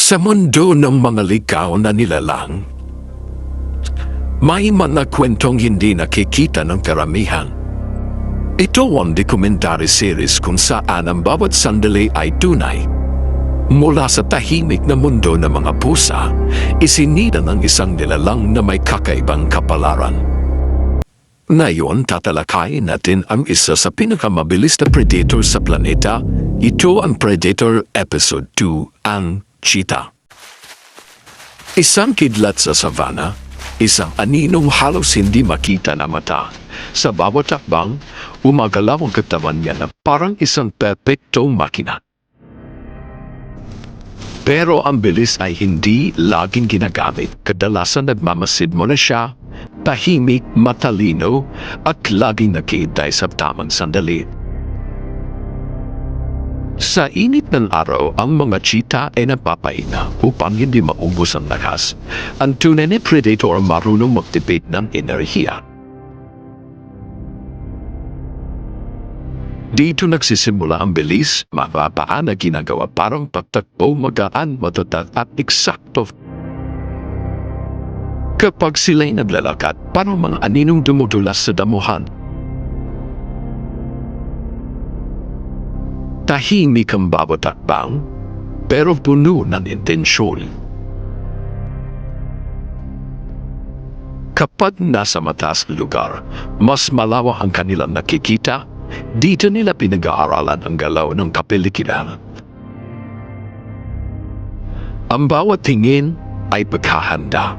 Sa mundo ng mga ligaw na nilalang, may mga kwentong hindi nakikita ng karamihan. Ito ang documentary series kung saan ang bawat sandali ay tunay. Mula sa tahimik na mundo ng mga pusa, isinida ng isang nilalang na may kakaibang kapalaran. Ngayon, tatalakayin natin ang isa sa pinakamabilis na predator sa planeta. Ito ang Predator Episode 2, ang cheetah. Isang kidlat sa savana, isang aninong halos hindi makita na mata. Sa bawat takbang, umagalaw ang katawan niya na parang isang perpektong makina. Pero ang bilis ay hindi laging ginagamit. Kadalasan nagmamasid mo na siya, tahimik, matalino, at laging nakihintay sa tamang sandali. Sa init ng araw, ang mga cheetah ay nagpapahinga upang hindi maubos ang lakas. Ang tunay na predator marunong magtipid ng enerhiya. Dito nagsisimula ang bilis, mababaan na ginagawa parang pagtakbo, magaan, matatag at eksakto. Kapag sila'y naglalakad, parang mga aninong dumudulas sa damuhan. Tahimik ang bawat takbang, pero puno ng intensyon. Kapag nasa mataas na lugar, mas malawak ang kanilang nakikita. Dito nila pinag-aaralan ang galaw ng kapaligiran. Ang bawat tingin ay paghahanda.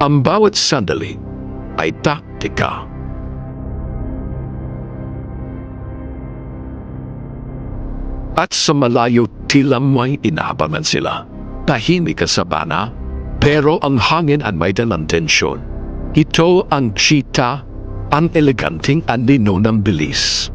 Ang bawat sandali ay taktika. At sa malayo, tila may inaabangan sila. Tahimik sa sabana, pero ang hangin ay may dalang tensyon. Ito ang cheetah, ang eleganting anino ng bilis.